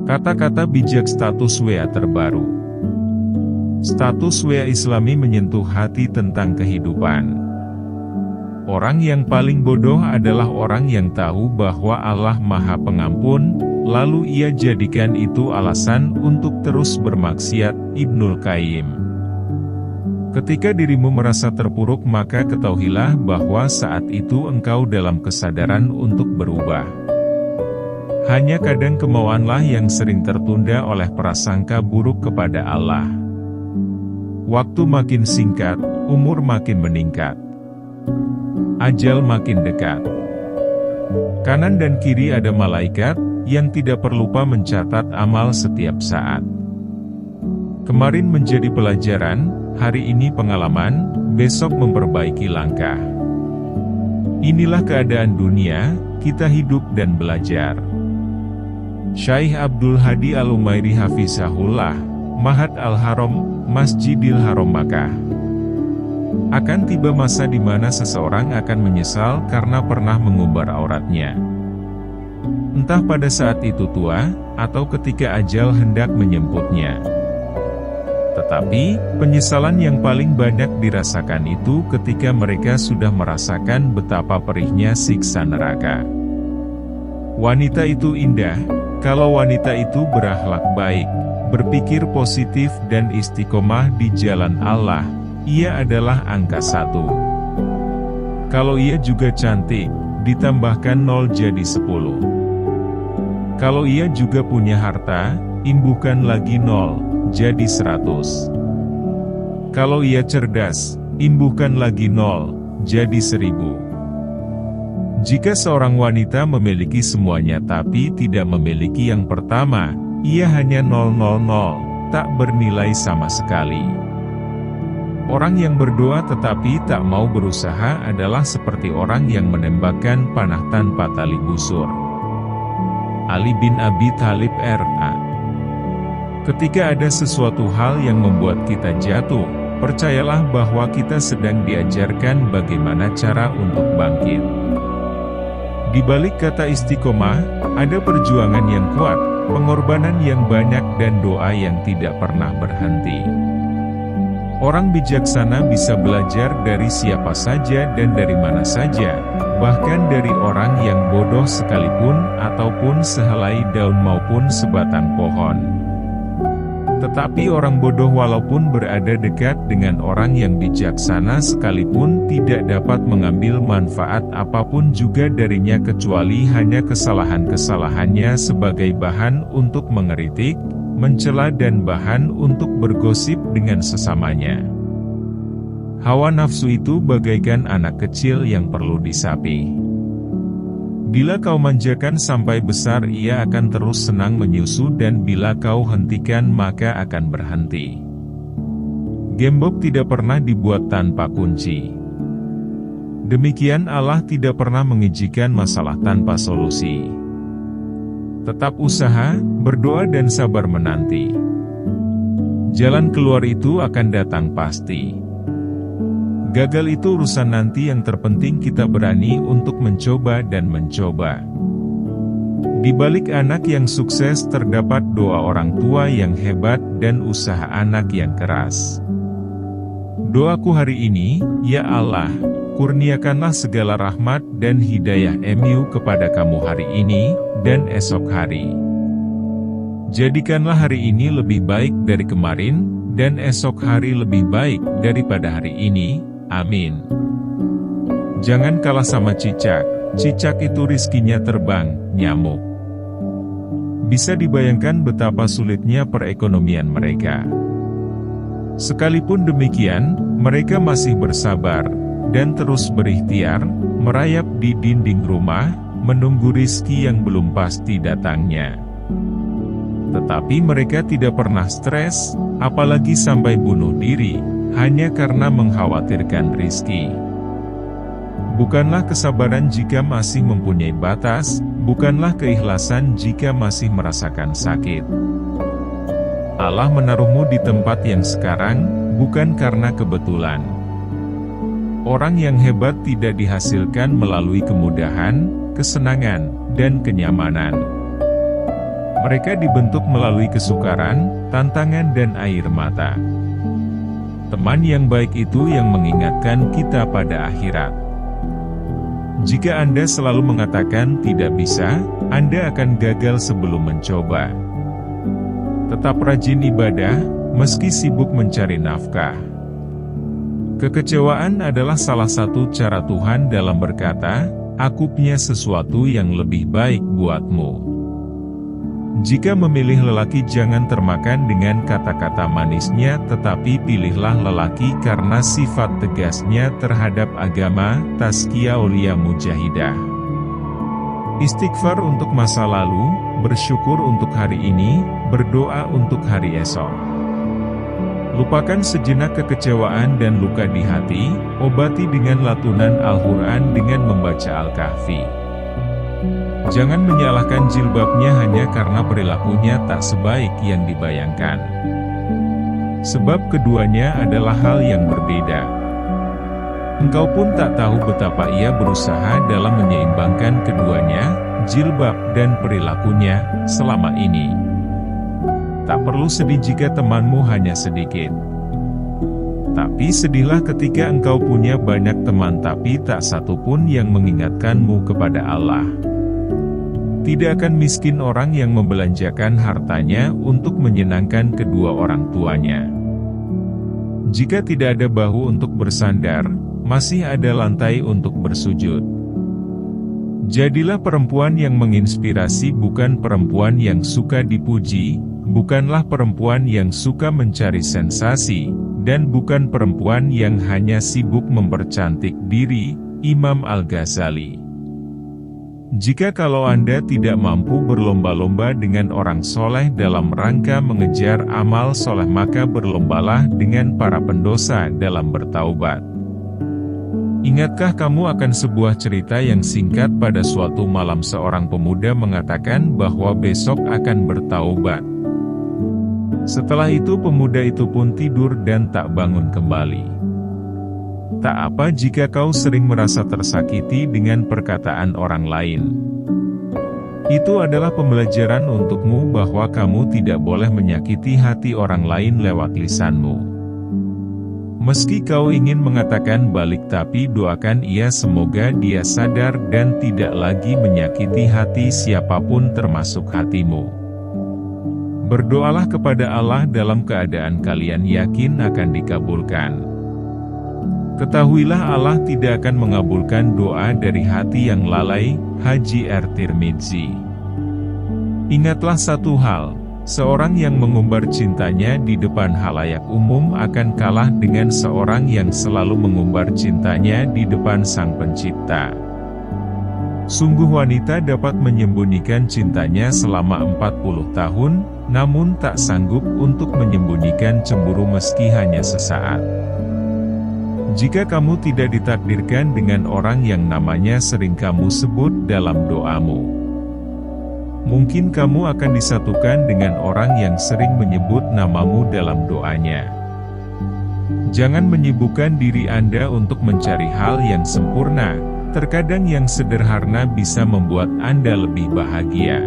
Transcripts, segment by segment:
Kata-kata bijak status WA terbaru. Status WA Islami menyentuh hati tentang kehidupan. Orang yang paling bodoh adalah orang yang tahu bahwa Allah Maha Pengampun, lalu ia jadikan itu alasan untuk terus bermaksiat. Ibnul Qayyim. Ketika dirimu merasa terpuruk, maka ketahuilah bahwa saat itu engkau dalam kesadaran untuk berubah. Hanya kadang kemauanlah yang sering tertunda oleh prasangka buruk kepada Allah. Waktu makin singkat, umur makin meningkat. Ajal makin dekat. Kanan dan kiri ada malaikat, yang tidak perlupa mencatat amal setiap saat. Kemarin menjadi pelajaran, hari ini pengalaman, besok memperbaiki langkah. Inilah keadaan dunia, kita hidup dan belajar. Syekh Abdul Hadi Al-Umairi Hafizahullah, Mahat Al-Haram, Masjidil Haram Makkah. Akan tiba masa di mana seseorang akan menyesal karena pernah mengumbar auratnya. Entah pada saat itu tua, atau ketika ajal hendak menjemputnya. Tetapi, penyesalan yang paling banyak dirasakan itu ketika mereka sudah merasakan betapa perihnya siksa neraka. Wanita itu indah, kalau wanita itu berakhlak baik, berpikir positif dan istiqomah di jalan Allah, ia adalah angka 1. Kalau ia juga cantik, ditambahkan 0 jadi 10. Kalau ia juga punya harta, imbuhkan lagi 0, jadi 100. Kalau ia cerdas, imbuhkan lagi 0, jadi 1000. Jika seorang wanita memiliki semuanya tapi tidak memiliki yang pertama, ia hanya 000, tak bernilai sama sekali. Orang yang berdoa tetapi tak mau berusaha adalah seperti orang yang menembakkan panah tanpa tali busur. Ali bin Abi Thalib R.A. Ketika ada sesuatu hal yang membuat kita jatuh, percayalah bahwa kita sedang diajarkan bagaimana cara untuk bangkit. Di balik kata istiqomah, ada perjuangan yang kuat, pengorbanan yang banyak dan doa yang tidak pernah berhenti. Orang bijaksana bisa belajar dari siapa saja dan dari mana saja, bahkan dari orang yang bodoh sekalipun, ataupun sehelai daun maupun sebatang pohon. Tetapi orang bodoh walaupun berada dekat dengan orang yang bijaksana sekalipun tidak dapat mengambil manfaat apapun juga darinya kecuali hanya kesalahan-kesalahannya sebagai bahan untuk mengeritik, mencela dan bahan untuk bergosip dengan sesamanya. Hawa nafsu itu bagaikan anak kecil yang perlu disapi. Bila kau manjakan sampai besar, ia akan terus senang menyusu, dan bila kau hentikan maka akan berhenti. Gembok tidak pernah dibuat tanpa kunci. Demikian Allah tidak pernah mengizinkan masalah tanpa solusi. Tetap usaha, berdoa dan sabar menanti. Jalan keluar itu akan datang pasti. Gagal itu urusan nanti, yang terpenting kita berani untuk mencoba dan mencoba. Di balik anak yang sukses terdapat doa orang tua yang hebat dan usaha anak yang keras. Doaku hari ini, ya Allah, kurniakanlah segala rahmat dan hidayah MU kepada kamu hari ini, dan esok hari. Jadikanlah hari ini lebih baik dari kemarin, dan esok hari lebih baik daripada hari ini. Amin. Jangan kalah sama cicak. Cicak itu rizkinya terbang, nyamuk. Bisa dibayangkan betapa sulitnya perekonomian mereka. Sekalipun demikian, mereka masih bersabar, dan terus berikhtiar, merayap di dinding rumah, menunggu rizki yang belum pasti datangnya. Tetapi mereka tidak pernah stres, apalagi sampai bunuh diri, hanya karena mengkhawatirkan rizki. Bukanlah kesabaran jika masih mempunyai batas, bukanlah keikhlasan jika masih merasakan sakit. Allah menaruhmu di tempat yang sekarang, bukan karena kebetulan. Orang yang hebat tidak dihasilkan melalui kemudahan, kesenangan, dan kenyamanan. Mereka dibentuk melalui kesukaran, tantangan dan air mata. Teman yang baik itu yang mengingatkan kita pada akhirat. Jika Anda selalu mengatakan tidak bisa, Anda akan gagal sebelum mencoba. Tetap rajin ibadah, meski sibuk mencari nafkah. Kekecewaan adalah salah satu cara Tuhan dalam berkata, "Aku punya sesuatu yang lebih baik buatmu." Jika memilih lelaki, jangan termakan dengan kata-kata manisnya, tetapi pilihlah lelaki karena sifat tegasnya terhadap agama. Tazkiyah Aulia Mujahidah. Istighfar untuk masa lalu, bersyukur untuk hari ini, berdoa untuk hari esok. Lupakan sejenak kekecewaan dan luka di hati, obati dengan latunan Al-Quran dengan membaca Al-Kahfi. Jangan menyalahkan jilbabnya hanya karena perilakunya tak sebaik yang dibayangkan. Sebab keduanya adalah hal yang berbeda. Engkau pun tak tahu betapa ia berusaha dalam menyeimbangkan keduanya, jilbab dan perilakunya, selama ini. Tak perlu sedih jika temanmu hanya sedikit. Tapi sedihlah ketika engkau punya banyak teman tapi tak satu pun yang mengingatkanmu kepada Allah. Tidak akan miskin orang yang membelanjakan hartanya untuk menyenangkan kedua orang tuanya. Jika tidak ada bahu untuk bersandar, masih ada lantai untuk bersujud. Jadilah perempuan yang menginspirasi, bukan perempuan yang suka dipuji, bukanlah perempuan yang suka mencari sensasi, dan bukan perempuan yang hanya sibuk mempercantik diri. Imam Al-Ghazali. Jika kalau Anda tidak mampu berlomba-lomba dengan orang soleh dalam rangka mengejar amal soleh, maka berlombalah dengan para pendosa dalam bertaubat. Ingatkah kamu akan sebuah cerita yang singkat? Pada suatu malam seorang pemuda mengatakan bahwa besok akan bertaubat. Setelah itu pemuda itu pun tidur dan tak bangun kembali. Tak apa jika kau sering merasa tersakiti dengan perkataan orang lain. Itu adalah pembelajaran untukmu bahwa kamu tidak boleh menyakiti hati orang lain lewat lisanmu. Meski kau ingin mengatakan balik, tapi doakan ia semoga dia sadar dan tidak lagi menyakiti hati siapapun termasuk hatimu. Berdoalah kepada Allah dalam keadaan kalian yakin akan dikabulkan. Ketahuilah Allah tidak akan mengabulkan doa dari hati yang lalai. Haji R. Tirmidzi. Ingatlah satu hal, seorang yang mengumbar cintanya di depan halayak umum akan kalah dengan seorang yang selalu mengumbar cintanya di depan Sang Pencipta. Sungguh wanita dapat menyembunyikan cintanya selama 40 tahun, namun tak sanggup untuk menyembunyikan cemburu meski hanya sesaat. Jika kamu tidak ditakdirkan dengan orang yang namanya sering kamu sebut dalam doamu, mungkin kamu akan disatukan dengan orang yang sering menyebut namamu dalam doanya. Jangan menyibukkan diri Anda untuk mencari hal yang sempurna, terkadang yang sederhana bisa membuat Anda lebih bahagia.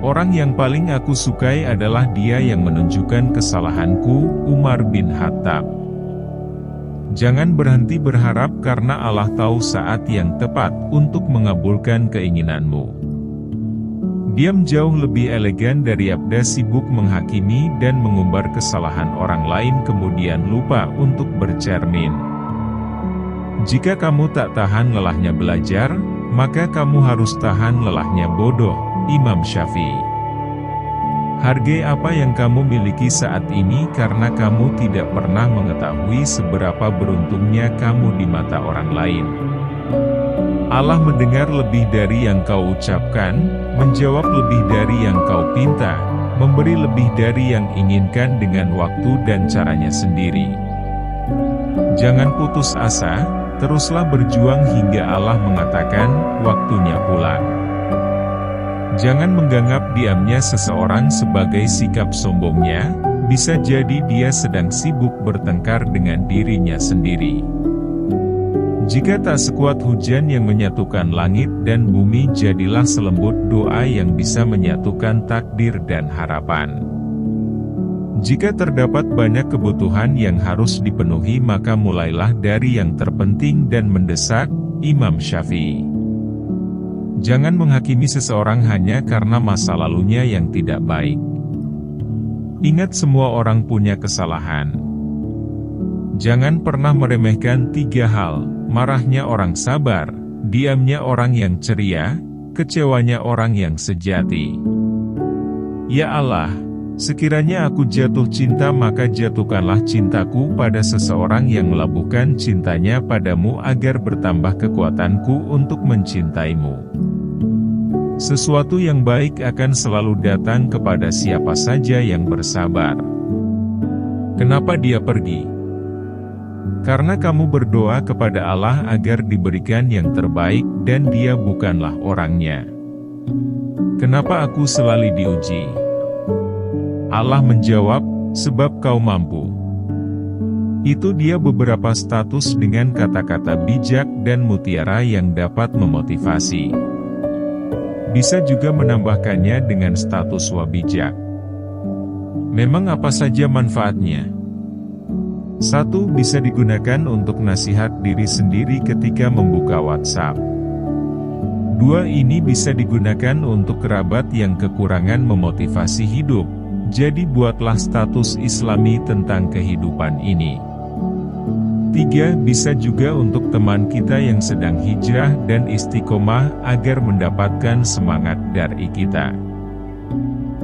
Orang yang paling aku sukai adalah dia yang menunjukkan kesalahanku. Umar bin Khattab. Jangan berhenti berharap karena Allah tahu saat yang tepat untuk mengabulkan keinginanmu. Diam jauh lebih elegan daripada sibuk menghakimi dan mengumbar kesalahan orang lain kemudian lupa untuk bercermin. Jika kamu tak tahan lelahnya belajar, maka kamu harus tahan lelahnya bodoh. Imam Syafi'i. Hargai apa yang kamu miliki saat ini karena kamu tidak pernah mengetahui seberapa beruntungnya kamu di mata orang lain. Allah mendengar lebih dari yang kau ucapkan, menjawab lebih dari yang kau pinta, memberi lebih dari yang inginkan dengan waktu dan caranya sendiri. Jangan putus asa, teruslah berjuang hingga Allah mengatakan, waktunya pulang. Jangan menganggap diamnya seseorang sebagai sikap sombongnya, bisa jadi dia sedang sibuk bertengkar dengan dirinya sendiri. Jika tak sekuat hujan yang menyatukan langit dan bumi, jadilah selembut doa yang bisa menyatukan takdir dan harapan. Jika terdapat banyak kebutuhan yang harus dipenuhi, maka mulailah dari yang terpenting dan mendesak. Imam Syafi'i. Jangan menghakimi seseorang hanya karena masa lalunya yang tidak baik. Ingat, semua orang punya kesalahan. Jangan pernah meremehkan 3 hal: marahnya orang sabar, diamnya orang yang ceria, kecewanya orang yang sejati. Ya Allah, sekiranya aku jatuh cinta, maka jatuhkanlah cintaku pada seseorang yang melabuhkan cintanya padamu agar bertambah kekuatanku untuk mencintaimu. Sesuatu yang baik akan selalu datang kepada siapa saja yang bersabar. Kenapa dia pergi? Karena kamu berdoa kepada Allah agar diberikan yang terbaik dan dia bukanlah orangnya. Kenapa aku selalu diuji? Allah menjawab, sebab kau mampu. Itu dia beberapa status dengan kata-kata bijak dan mutiara yang dapat memotivasi. Bisa juga menambahkannya dengan status wabijak. Memang apa saja manfaatnya? 1. Bisa digunakan untuk nasihat diri sendiri ketika membuka WhatsApp. 2. Ini bisa digunakan untuk kerabat yang kekurangan memotivasi hidup. Jadi buatlah status Islami tentang kehidupan ini. 3. Bisa juga untuk teman kita yang sedang hijrah dan istiqomah agar mendapatkan semangat dari kita.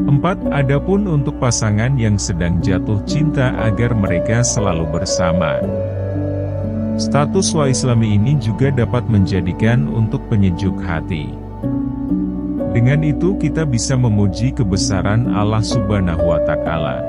4. Adapun untuk pasangan yang sedang jatuh cinta agar mereka selalu bersama. Status wa Islami ini juga dapat menjadikan untuk penyejuk hati. Dengan itu kita bisa memuji kebesaran Allah Subhanahu wa Ta'ala.